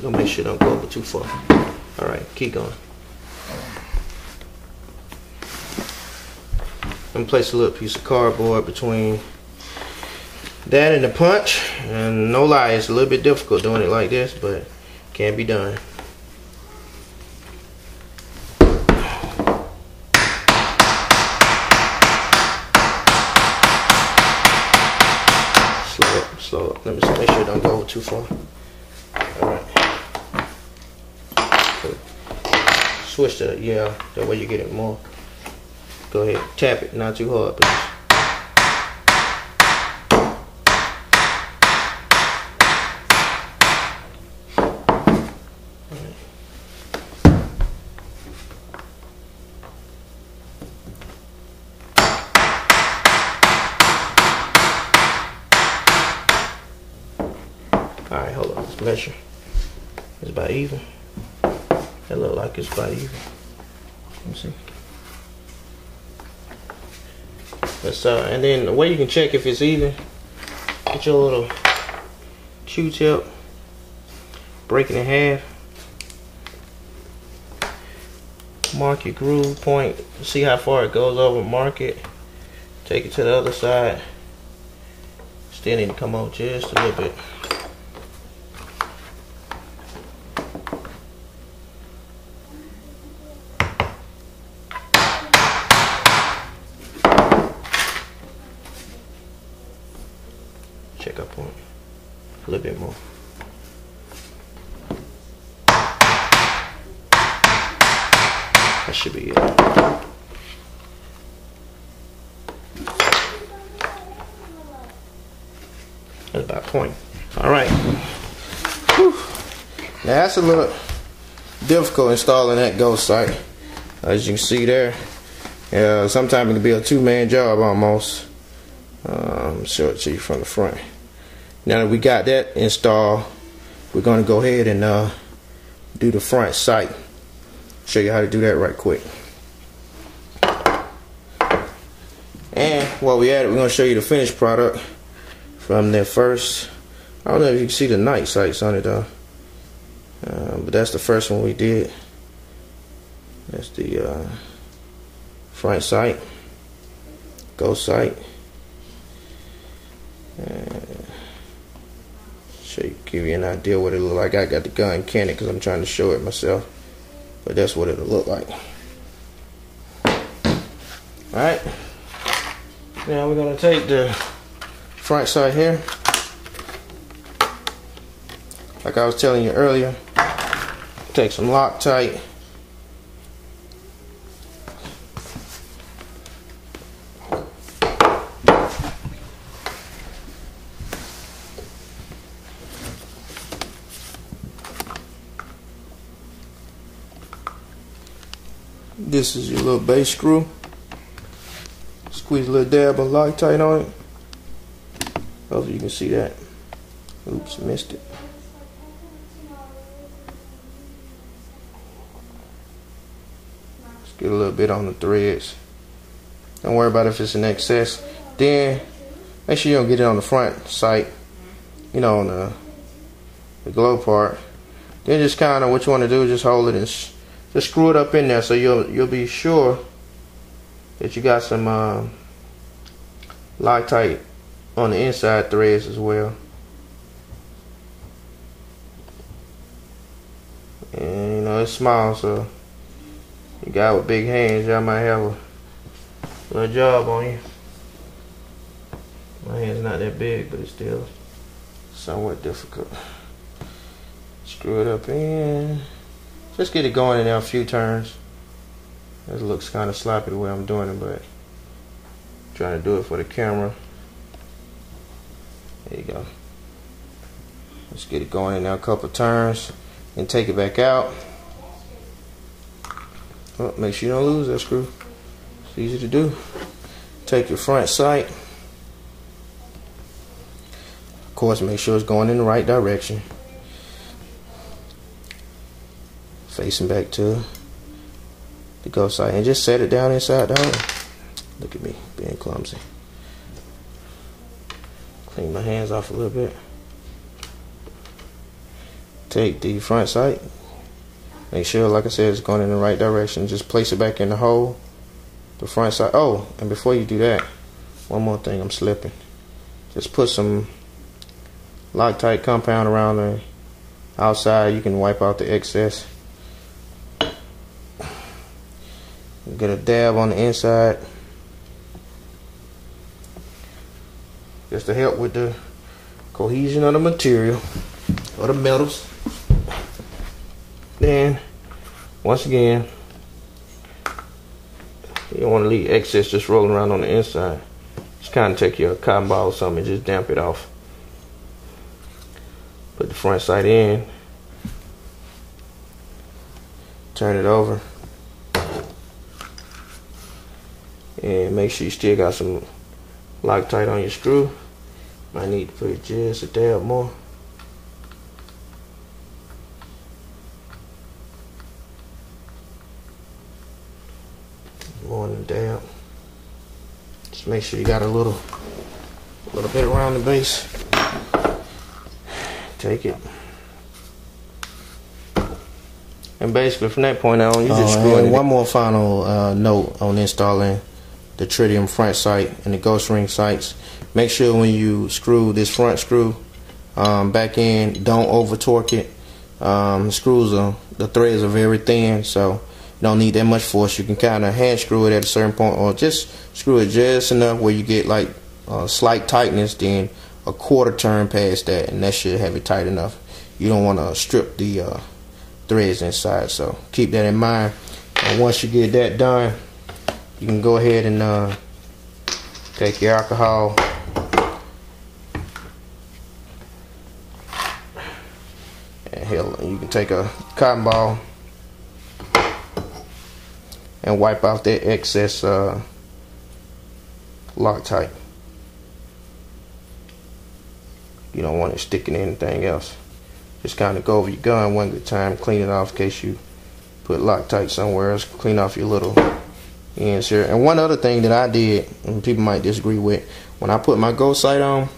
Gonna make sure it don't go over too far. Alright, keep going. I'm gonna place a little piece of cardboard between that and the punch. And no lie, it's a little bit difficult doing it like this, but can be done. Slow up. Let me just make sure it don't go over too far. Alright. Switch to, yeah, that way you get it more. Go ahead, tap it, not too hard, please. Alright, hold on, let's measure. It's about even. That look like it's about even. Let me see. And then the way you can check if it's even, get your little Q-tip, break it in half, mark your groove point, see how far it goes over, mark it, take it to the other side, still need to come out just a little bit. Check up on it a little bit more. That should be it. That's about point. All right. Whew. Now that's a little difficult installing that ghost sight. As you can see there, sometimes it can be a two-man job almost. Show it to you from the front. Now that we got that installed, we're going to go ahead and do the front sight. Show you how to do that right quick. And while we at it, we're going to show you the finished product from the first. I don't know if you can see the night sights on it though, but that's the first one we did. That's the front sight, ghost sight. Give you an idea what it look like. I got the gun candid because I'm trying to show it myself, but that's what it'll look like. Alright, now we're going to take the front sight here, like I was telling you earlier. Take some Loctite, this is your little base screw. Squeeze a little dab of Loctite on it. Hopefully you can see that. Oops, missed it. Just get a little bit on the threads. Don't worry about if it's in excess. Then make sure you don't get it on the front sight, you know, on the glow part. Then just kind of what you want to do is just hold it and just screw it up in there, so you'll be sure that you got some Loctite on the inside threads as well. And you know it's small, so you got with big hands, y'all might have a little job on you. My hand's not that big, but it's still somewhat difficult. Screw it up in. Just get it going in there a few turns. It looks kind of sloppy the way I'm doing it, but I'm trying to do it for the camera. There you go. Let's get it going in there a couple turns and take it back out. Oh, make sure you don't lose that screw. It's easy to do. Take your front sight. Of course, make sure it's going in the right direction. Facing back to the ghost sight, and just set it down inside the hole. Look at me being clumsy. Clean my hands off a little bit. take the front sight. Make sure, like I said, it's going in the right direction. Just place it back in the hole. The front sight. Oh, and before you do that, one more thing, I'm slipping. Just put some Loctite compound around the outside. You can wipe out the excess. Get a dab on the inside, just to help with the cohesion of the material or the metals. Then, once again, you don't want to leave excess just rolling around on the inside. Just kind of take your cotton ball or something and just damp it off. Put the front sight in, turn it over, and make sure you still got some Loctite on your screw. Might need to put just a dab more. More than a dab. Just make sure you got a little bit around the base. Take it. And basically from that point on, you just screw it. One more final note on installing the tritium front sight and the ghost ring sights. Make sure when you screw this front screw back in, don't over torque it. The threads are very thin, so you don't need that much force. You can kind of hand screw it at a certain point, or just screw it just enough where you get like slight tightness, then a quarter turn past that, and that should have it tight enough. You don't want to strip the threads inside, so keep that in mind. And once you get that done, you can go ahead and take your alcohol and you can take a cotton ball and wipe out that excess Loctite. You don't want it sticking to anything else. Just kind of go over your gun one good time, clean it off in case you put Loctite somewhere else. Clean off your little ends here. And one other thing that I did, and people might disagree with, when I put my ghost sight on,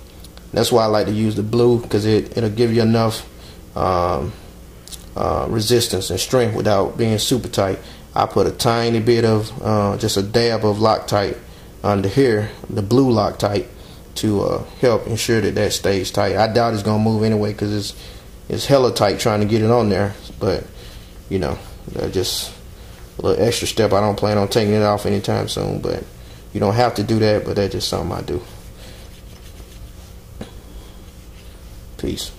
that's why I like to use the blue, because it'll give you enough resistance and strength without being super tight. I put a tiny bit of just a dab of Loctite under here, the blue Loctite, to help ensure that stays tight. I doubt it's gonna move anyway, because it's hella tight trying to get it on there, but you know, just a little extra step. I don't plan on taking it off anytime soon, but you don't have to do that, but that's just something I do. Peace.